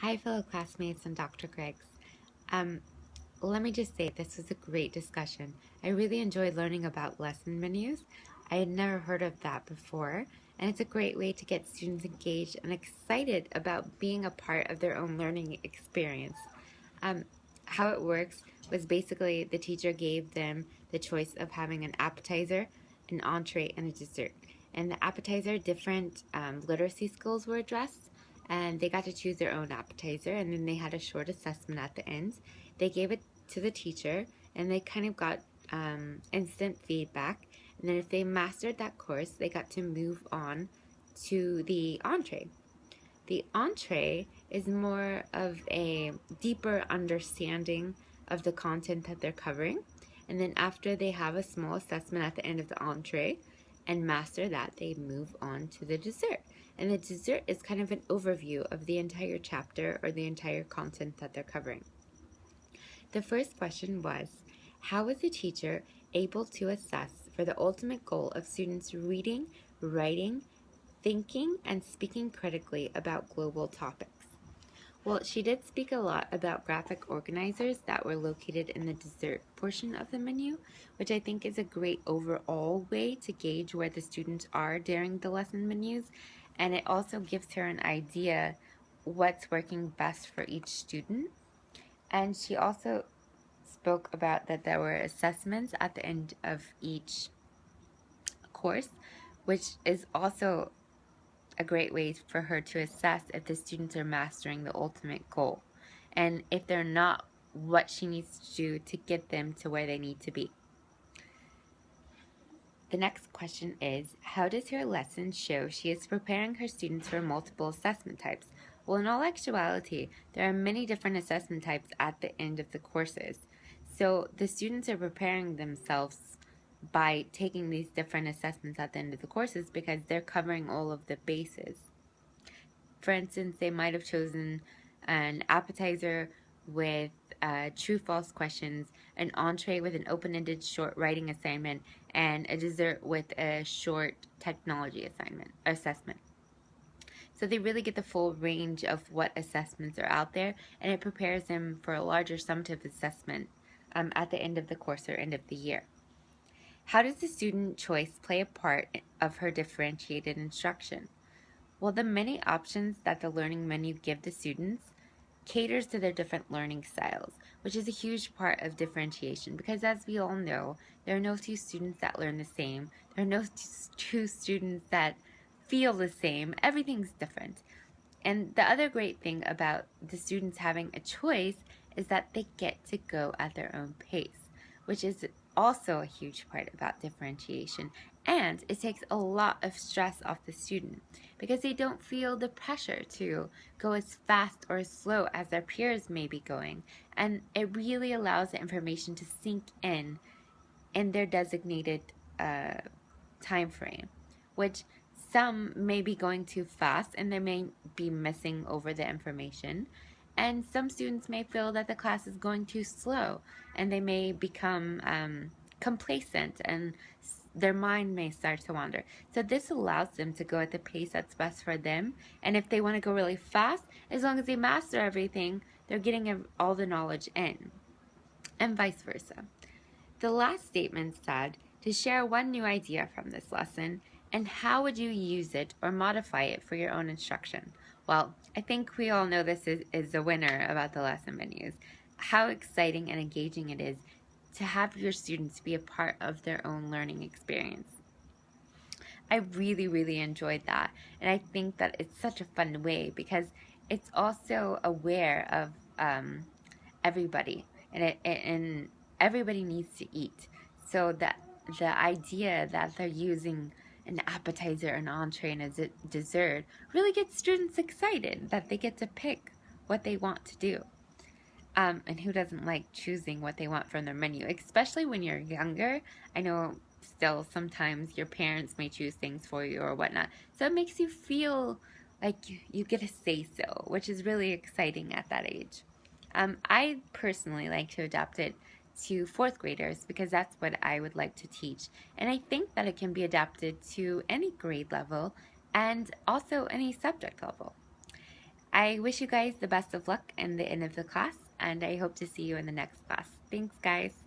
Hi, fellow classmates and Dr. Griggs. Um, Let me just say this was a great discussion. I really enjoyed learning about lesson menus. I had never heard of that before, and it's a great way to get students engaged and excited about being a part of their own learning experience. Um, how it works was basically the teacher gave them the choice of having an appetizer, an entree, and a dessert. And the appetizer, different literacy skills were addressed, and they got to choose their own appetizer, and then they had a short assessment at the end. They gave it to the teacher, and they kind of got instant feedback. And then if they mastered that course, they got to move on to the entree. The entree is more of a deeper understanding of the content that they're covering. And then after they have a small assessment at the end of the entree and master that, they move on to the dessert. And the dessert is kind of an overview of the entire chapter or the entire content that they're covering. The first question was, how was the teacher able to assess for the ultimate goal of students reading, writing, thinking, and speaking critically about global topics? Well, she did speak a lot about graphic organizers that were located in the dessert portion of the menu, which I think is a great overall way to gauge where the students are during the lesson menus. And it also gives her an idea what's working best for each student. And she also spoke about that there were assessments at the end of each course, which is also a great way for her to assess if the students are mastering the ultimate goal, and if they're not, what she needs to do to get them to where they need to be. The next question is, how does her lesson show she is preparing her students for multiple assessment types? Well, in all actuality, there are many different assessment types at the end of the courses. So the students are preparing themselves by taking these different assessments at the end of the courses because they're covering all of the bases. For instance, they might have chosen an appetizer with true-false questions, an entree with an open-ended short writing assignment, and a dessert with a short technology assessment. So they really get the full range of what assessments are out there, and it prepares them for a larger summative assessment at the end of the course or end of the year. How does the student choice play a part of her differentiated instruction? Well, the many options that the learning menu give the students caters to their different learning styles, which is a huge part of differentiation because, as we all know, there are no two students that learn the same. There are no two students that feel the same. Everything's different. And the other great thing about the students having a choice is that they get to go at their own pace, which is also a huge part about differentiation. And it takes a lot of stress off the student because they don't feel the pressure to go as fast or as slow as their peers may be going. And it really allows the information to sink in their designated time frame, which some may be going too fast and they may be missing over the information. And some students may feel that the class is going too slow and they may become complacent and their mind may start to wander. So this allows them to go at the pace that's best for them. And if they want to go really fast, as long as they master everything, they're getting all the knowledge in, and vice versa. The last statement said to share one new idea from this lesson, and how would you use it or modify it for your own instruction? Well, I think we all know this is the winner about the lesson menus. How exciting and engaging it is to have your students be a part of their own learning experience. I really, really enjoyed that. And I think that it's such a fun way because it's also aware of everybody, and everybody needs to eat. So that the idea that they're using an appetizer, an entree, and a dessert really gets students excited that they get to pick what they want to do. And who doesn't like choosing what they want from their menu, especially when you're younger? I know still sometimes your parents may choose things for you or whatnot. So it makes you feel like you get a say-so, which is really exciting at that age. I personally like to adapt it to fourth graders because that's what I would like to teach. And I think that it can be adapted to any grade level and also any subject level. I wish you guys the best of luck in the end of the class, and I hope to see you in the next class. Thanks, guys.